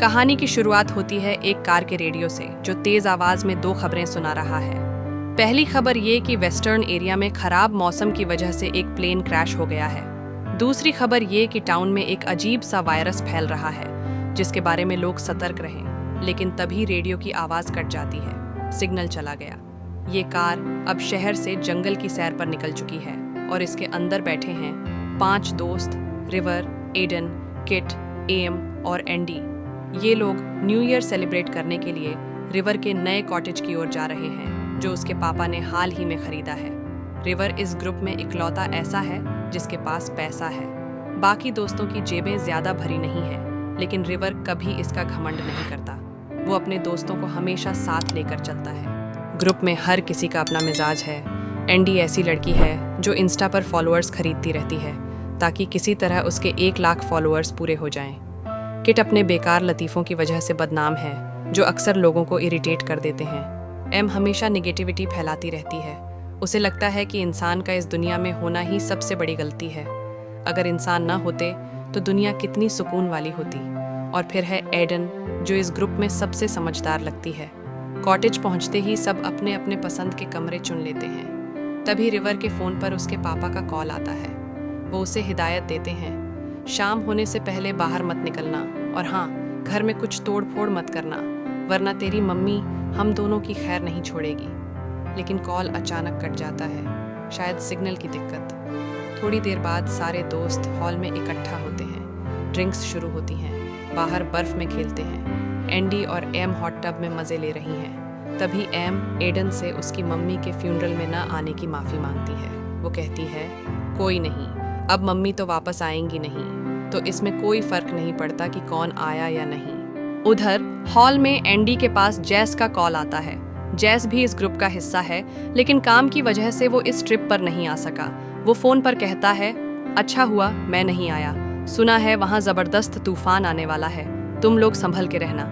कहानी की शुरुआत होती है एक कार के रेडियो से जो तेज आवाज में दो खबरें सुना रहा है। पहली खबर ये कि वेस्टर्न एरिया में खराब मौसम की वजह से एक प्लेन क्रैश हो गया है। दूसरी खबर ये कि टाउन में एक अजीब सा वायरस फैल रहा है जिसके बारे में लोग सतर्क रहें। लेकिन तभी रेडियो की आवाज कट जाती है, सिग्नल चला गया। ये कार अब शहर से जंगल की सैर पर निकल चुकी है और इसके अंदर बैठे हैं 5 दोस्त, रिवर, एडन, किट, एम और एंडी। ये लोग न्यू ईयर सेलिब्रेट करने के लिए रिवर के नए कॉटेज की ओर जा रहे हैं जो उसके पापा ने हाल ही में खरीदा है। रिवर इस ग्रुप में इकलौता ऐसा है जिसके पास पैसा है। बाकी दोस्तों की जेबें ज्यादा भरी नहीं हैं, लेकिन रिवर कभी इसका घमंड नहीं करता। वो अपने दोस्तों को हमेशा साथ लेकर चलता है। ग्रुप में हर किसी का अपना मिजाज है। एंडी ऐसी लड़की है जो इंस्टा पर फॉलोअर्स खरीदती रहती है ताकि किसी तरह उसके 1 लाख फॉलोअर्स पूरे हो जाएं। किट अपने बेकार लतीफ़ों की वजह से बदनाम है जो अक्सर लोगों को इरिटेट कर देते हैं। एम हमेशा नेगेटिविटी फैलाती रहती है। उसे लगता है कि इंसान का इस दुनिया में होना ही सबसे बड़ी गलती है। अगर इंसान ना होते तो दुनिया कितनी सुकून वाली होती। और फिर है एडन जो इस ग्रुप में सबसे समझदार लगती है। कॉटेज पहुंचते ही सब अपने अपने पसंद के कमरे चुन लेते हैं। तभी रिवर के फ़ोन पर उसके पापा का कॉल आता है। वो उसे हिदायत देते हैं, शाम होने से पहले बाहर मत निकलना और हाँ, घर में कुछ तोड़ फोड़ मत करना वरना तेरी मम्मी हम दोनों की खैर नहीं छोड़ेगी। लेकिन कॉल अचानक कट जाता है, शायद सिग्नल की दिक्कत। थोड़ी देर बाद सारे दोस्त हॉल में इकट्ठा होते हैं। ड्रिंक्स शुरू होती हैं, बाहर बर्फ में खेलते हैं। एंडी और एम हॉट टब में मज़े ले रही हैं। तभी एम एडन से उसकी मम्मी के फ्यूनरल में न आने की माफ़ी मांगती है। वो कहती है, कोई नहीं, अब मम्मी तो वापस आएंगी नहीं, तो इसमें कोई फर्क नहीं पड़ता कि कौन आया या नहीं। उधर हॉल में एंडी के पास जैस का कॉल आता है। जैस भी इस ग्रुप का हिस्सा है, लेकिन काम की वजह से वो इस ट्रिप पर नहीं आ सका। वो फोन पर कहता है, अच्छा हुआ मैं नहीं आया, सुना है वहाँ जबरदस्त तूफान आने वाला है, तुम लोग संभल के रहना।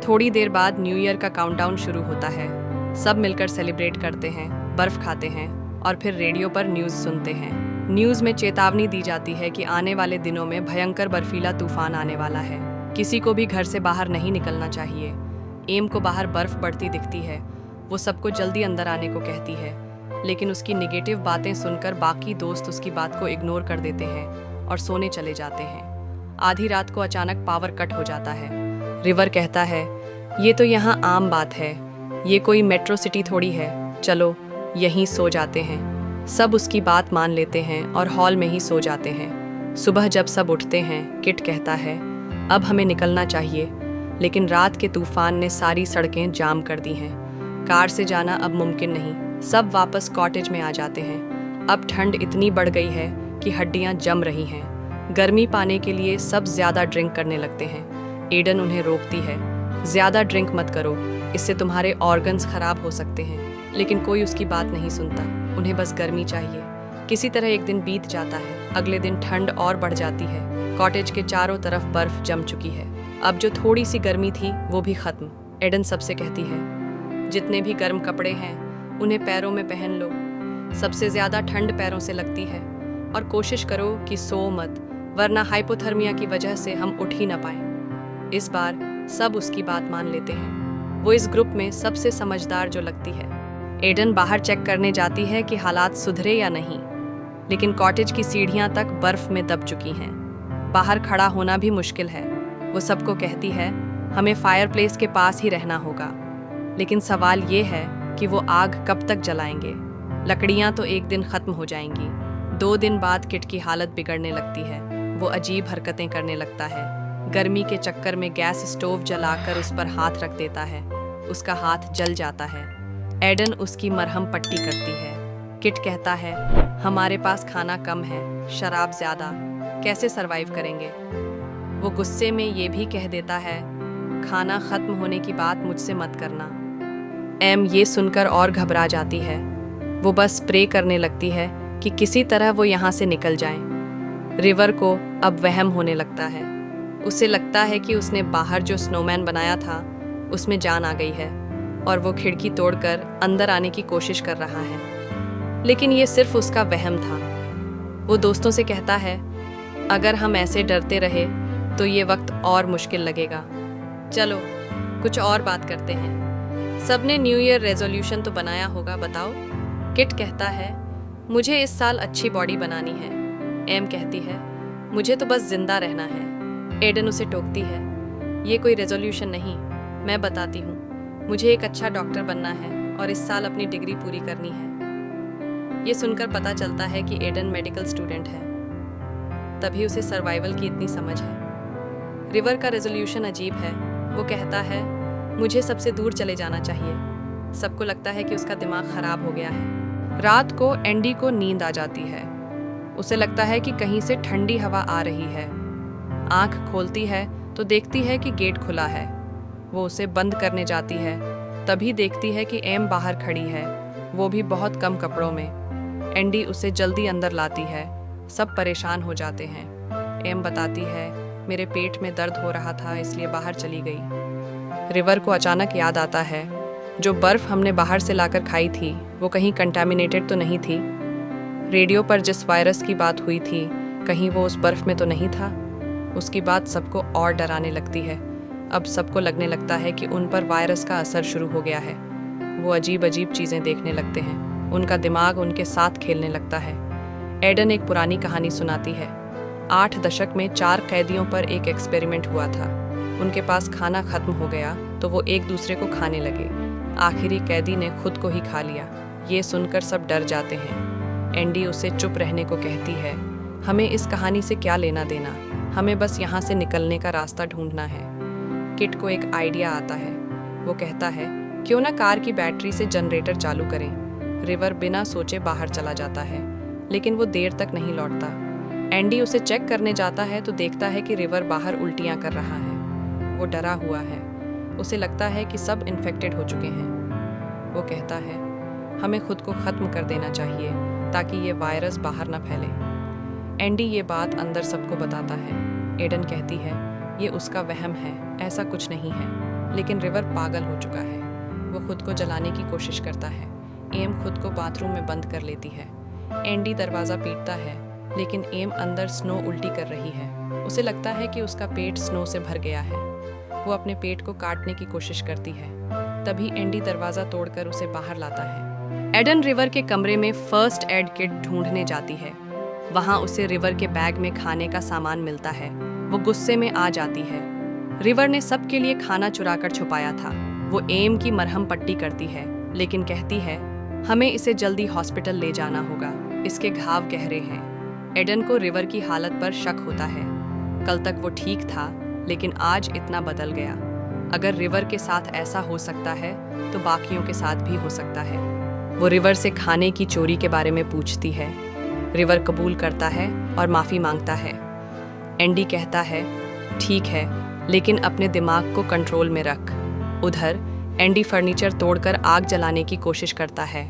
थोड़ी देर बाद न्यू ईयर का काउंटडाउन शुरू होता है। सब मिलकर सेलिब्रेट करते हैं, बर्फ खाते हैं और फिर रेडियो पर न्यूज़ सुनते हैं। न्यूज़ में चेतावनी दी जाती है कि आने वाले दिनों में भयंकर बर्फीला तूफान आने वाला है। किसी को भी घर से बाहर नहीं निकलना चाहिए। एम को बाहर बर्फ पड़ती दिखती है। वो सबको जल्दी अंदर आने को कहती है, लेकिन उसकी निगेटिव बातें सुनकर बाकी दोस्त उसकी बात को इग्नोर कर देते हैं और सोने चले जाते हैं। आधी रात को अचानक पावर कट हो जाता है। रिवर कहता है, ये तो यहाँ आम बात है, ये कोई मेट्रो सिटी थोड़ी है, चलो यहीं सो जाते हैं। सब उसकी बात मान लेते हैं और हॉल में ही सो जाते हैं। सुबह जब सब उठते हैं, किट कहता है, अब हमें निकलना चाहिए, लेकिन रात के तूफान ने सारी सड़कें जाम कर दी हैं। कार से जाना अब मुमकिन नहीं। सब वापस कॉटेज में आ जाते हैं। अब ठंड इतनी बढ़ गई है कि हड्डियां जम रही हैं। गर्मी पाने के लिए सब ज़्यादा ड्रिंक करने लगते हैं। एडन उन्हें रोकती है, ज़्यादा ड्रिंक मत करो, इससे तुम्हारे ऑर्गन्स खराब हो सकते हैं। लेकिन कोई उसकी बात नहीं सुनता, उन्हें बस गर्मी चाहिए। किसी तरह एक दिन बीत जाता है। अगले दिन ठंड और बढ़ जाती है। कॉटेज के चारों तरफ बर्फ जम चुकी है। अब जो थोड़ी सी गर्मी थी वो भी खत्म। एडन सबसे कहती है, जितने भी गर्म कपड़े हैं उन्हें पैरों में पहन लो, सबसे ज्यादा ठंड पैरों से लगती है और कोशिश करो कि सो मत, वरना हाइपोथर्मिया की वजह से हम उठ ही ना पाए। इस बार सब उसकी बात मान लेते हैं। वो इस ग्रुप में सबसे समझदार जो लगती है। एडन बाहर चेक करने जाती है कि हालात सुधरे या नहीं, लेकिन कॉटेज की सीढ़ियां तक बर्फ में दब चुकी हैं। बाहर खड़ा होना भी मुश्किल है। वो सबको कहती है, हमें फायरप्लेस के पास ही रहना होगा। लेकिन सवाल ये है कि वो आग कब तक जलाएंगे। लकड़ियां तो एक दिन खत्म हो जाएंगी। 2 दिन बाद किट की हालत बिगड़ने लगती है। वो अजीब हरकतें करने लगता है। गर्मी के चक्कर में गैस स्टोव जलाकर उस पर हाथ रख देता है। उसका हाथ जल जाता है। एडन उसकी मरहम पट्टी करती है। किट कहता है, हमारे पास खाना कम है, शराब ज़्यादा, कैसे सरवाइव करेंगे। वो गुस्से में ये भी कह देता है, खाना ख़त्म होने की बात मुझसे मत करना। एम ये सुनकर और घबरा जाती है। वो बस प्रे करने लगती है कि किसी तरह वो यहाँ से निकल जाए। रिवर को अब वहम होने लगता है। उसे लगता है कि उसने बाहर जो स्नोमैन बनाया था उसमें जान आ गई है और वो खिड़की तोड़कर अंदर आने की कोशिश कर रहा है। लेकिन ये सिर्फ उसका वहम था। वो दोस्तों से कहता है, अगर हम ऐसे डरते रहे तो ये वक्त और मुश्किल लगेगा। चलो कुछ और बात करते हैं। सबने न्यू ईयर रेजोल्यूशन तो बनाया होगा, बताओ। किट कहता है, मुझे इस साल अच्छी बॉडी बनानी है। एम कहती है, मुझे तो बस जिंदा रहना है। एडन उसे टोकती है, ये कोई रेजोल्यूशन नहीं, मैं बताती हूँ। मुझे एक अच्छा डॉक्टर बनना है और इस साल अपनी डिग्री पूरी करनी है। ये सुनकर पता चलता है कि एडन मेडिकल स्टूडेंट है, तभी उसे सर्वाइवल की इतनी समझ है। रिवर का रेजोल्यूशन अजीब है। वो कहता है, मुझे सबसे दूर चले जाना चाहिए। सबको लगता है कि उसका दिमाग खराब हो गया है। रात को एंडी को नींद आ जाती है। उसे लगता है कि कहीं से ठंडी हवा आ रही है। आंख खोलती है तो देखती है कि गेट खुला है। वो उसे बंद करने जाती है, तभी देखती है कि एम बाहर खड़ी है, वो भी बहुत कम कपड़ों में। एंडी उसे जल्दी अंदर लाती है। सब परेशान हो जाते हैं। एम बताती है, मेरे पेट में दर्द हो रहा था इसलिए बाहर चली गई। रिवर को अचानक याद आता है, जो बर्फ हमने बाहर से लाकर खाई थी वो कहीं कंटामिनेटेड तो नहीं थी। रेडियो पर जिस वायरस की बात हुई थी, कहीं वो उस बर्फ में तो नहीं था। उसकी बात सबको और डराने लगती है। अब सबको लगने लगता है कि उन पर वायरस का असर शुरू हो गया है। वो अजीब अजीब चीज़ें देखने लगते हैं। उनका दिमाग उनके साथ खेलने लगता है। एडन एक पुरानी कहानी सुनाती है। 8 दशक में 4 कैदियों पर एक एक्सपेरिमेंट हुआ था। उनके पास खाना खत्म हो गया तो वो एक दूसरे को खाने लगे। आखिरी कैदी ने खुद को ही खा लिया। ये सुनकर सब डर जाते हैं। एंडी उसे चुप रहने को कहती है, हमें इस कहानी से क्या लेना देना, हमें बस यहाँ से निकलने का रास्ता ढूंढना है। किट को एक आइडिया आता है। वो कहता है, क्यों ना कार की बैटरी से जनरेटर चालू करें। रिवर बिना सोचे बाहर चला जाता है, लेकिन वो देर तक नहीं लौटता। एंडी उसे चेक करने जाता है तो देखता है कि रिवर बाहर उल्टियाँ कर रहा है। वो डरा हुआ है। उसे लगता है कि सब इन्फेक्टेड हो चुके हैं। वो कहता है, हमें खुद को ख़त्म कर देना चाहिए ताकि ये वायरस बाहर न फैले। एंडी ये बात अंदर सबको बताता है। एडन कहती है, ये उसका वहम है, ऐसा कुछ नहीं है। लेकिन रिवर पागल हो चुका है। वो खुद को जलाने की कोशिश करता है। एम खुद को बाथरूम में बंद कर लेती है। एंडी दरवाज़ा पीटता है, लेकिन एम अंदर स्नो उल्टी कर रही है। उसे लगता है कि उसका पेट स्नो से भर गया है। वो अपने पेट को काटने की कोशिश करती है। तभी एंडी दरवाज़ा तोड़कर उसे बाहर लाता है। एडन रिवर के कमरे में फर्स्ट एड किट ढूंढने जाती है। वहाँ उसे रिवर के बैग में खाने का सामान मिलता है। वो गुस्से में आ जाती है। रिवर ने सबके लिए खाना चुराकर छुपाया था। वो एम की मरहम पट्टी करती है, लेकिन कहती है, हमें इसे जल्दी हॉस्पिटल ले जाना होगा, इसके घाव गहरे हैं। एडन को रिवर की हालत पर शक होता है। कल तक वो ठीक था, लेकिन आज इतना बदल गया। अगर रिवर के साथ ऐसा हो सकता है तो बाकियों के साथ भी हो सकता है। वो रिवर से खाने की चोरी के बारे में पूछती है। रिवर कबूल करता है और माफ़ी मांगता है। एंडी कहता है, ठीक है, लेकिन अपने दिमाग को कंट्रोल में रख। उधर एंडी फर्नीचर तोड़कर आग जलाने की कोशिश करता है।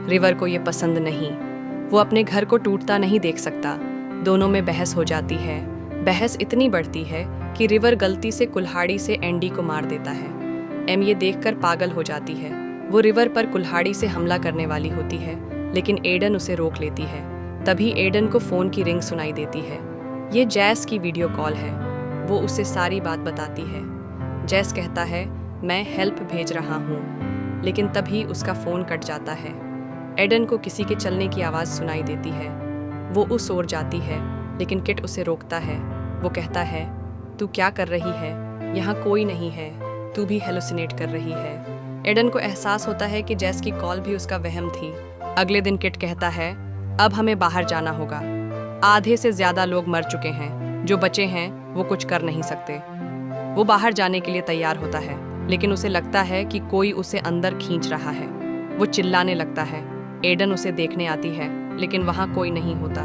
रिवर को ये पसंद नहीं। वो अपने घर को टूटता नहीं देख सकता। दोनों में बहस हो जाती है। बहस इतनी बढ़ती है कि रिवर गलती से कुल्हाड़ी से एंडी को मार देता है। एम ये देखकर पागल हो जाती है। वो रिवर पर कुल्हाड़ी से हमला करने वाली होती है, लेकिन एडन उसे रोक लेती है। तभी एडन को फ़ोन की रिंग सुनाई देती है। ये जैस की वीडियो कॉल है। वो उसे सारी बात बताती है। जैस कहता है, मैं हेल्प भेज रहा हूँ, लेकिन तभी उसका फ़ोन कट जाता है। एडन को किसी के चलने की आवाज़ सुनाई देती है। वो उस ओर जाती है, लेकिन किट उसे रोकता है। वो कहता है, तू क्या कर रही है? यहाँ कोई नहीं है, तू भी हेलुसिनेट कर रही है। एडन को एहसास होता है कि जैस की कॉल भी उसका वहम थी। अगले दिन किट कहता है, अब हमें बाहर जाना होगा। आधे से ज़्यादा लोग मर चुके हैं, जो बचे हैं वो कुछ कर नहीं सकते। वो बाहर जाने के लिए तैयार होता है, लेकिन उसे लगता है कि कोई उसे अंदर खींच रहा है। वो चिल्लाने लगता है। एडन उसे देखने आती है, लेकिन वहाँ कोई नहीं होता।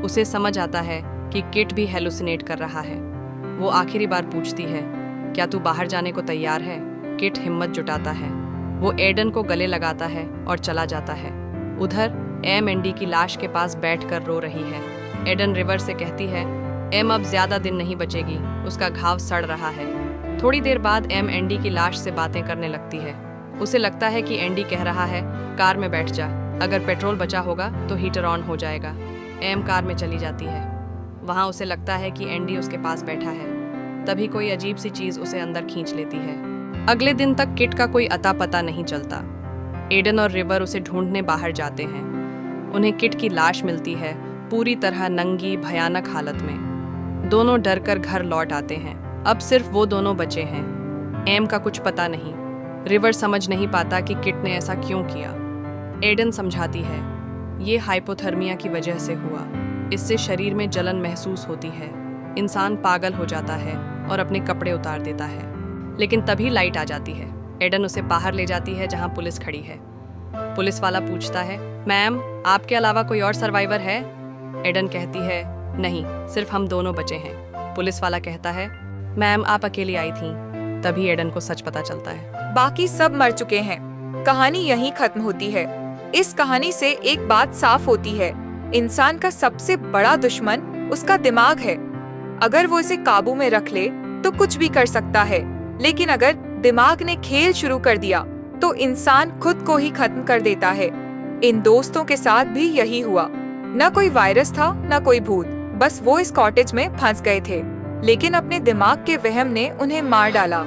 उसे समझ आता है कि किट भी हेलुसिनेट कर रहा है। वो आखिरी बार पूछती है, क्या तू बाहर जाने को तैयार है? किट हिम्मत जुटाता है। वो एडन को गले लगाता है और चला जाता है। उधर एम एंडी की लाश के पास बैठकर रो रही है। एडन रिवर से कहती है, एम अब ज्यादा दिन नहीं बचेगी, उसका घाव सड़ रहा है। थोड़ी देर बाद एम एंडी की लाश से बातें करने लगती है। उसे लगता है कि एंडी कह रहा है, कार में बैठ जा, अगर पेट्रोल बचा होगा तो हीटर ऑन हो जाएगा। एम कार में चली जाती है। वहाँ उसे लगता है कि एंडी उसके पास बैठा है। तभी कोई अजीब सी चीज उसे अंदर खींच लेती है। अगले दिन तक किट का कोई अता पता नहीं चलता। एडन और रिवर उसे ढूंढने बाहर जाते हैं। उन्हें किट की लाश मिलती है, पूरी तरह नंगी भयानक हालत में। दोनों डरकर घर लौट आते हैं। अब सिर्फ वो दोनों बचे हैं। एम का कुछ पता नहीं। रिवर समझ नहीं पाता कि किट ने ऐसा क्यों किया। एडन समझाती है, ये हाइपोथर्मिया की वजह से हुआ। इससे शरीर में जलन महसूस होती है, इंसान पागल हो जाता है और अपने कपड़े उतार देता है। लेकिन तभी लाइट आ जाती है। एडन उसे बाहर ले जाती है जहां पुलिस खड़ी है। पुलिस वाला पूछता है, मैम आपके अलावा कोई और सर्वाइवर है? एडन कहती है, नहीं, सिर्फ हम दोनों बचे हैं। पुलिस वाला कहता है, मैम आप अकेली आई थी। तभी एडन को सच पता चलता है, बाकी सब मर चुके हैं। कहानी यहीं खत्म होती है। इस कहानी से एक बात साफ होती है, इंसान का सबसे बड़ा दुश्मन उसका दिमाग है। अगर वो इसे काबू में रख ले तो कुछ भी कर सकता है, लेकिन अगर दिमाग ने खेल शुरू कर दिया तो इंसान खुद को ही खत्म कर देता है। इन दोस्तों के साथ भी यही हुआ। न कोई वायरस था न कोई भूत, बस वो इस कॉटेज में फंस गए थे, लेकिन अपने दिमाग के वहम ने उन्हें मार डाला।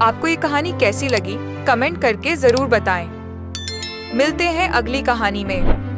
आपको ये कहानी कैसी लगी कमेंट करके जरूर बताएं। मिलते हैं अगली कहानी में।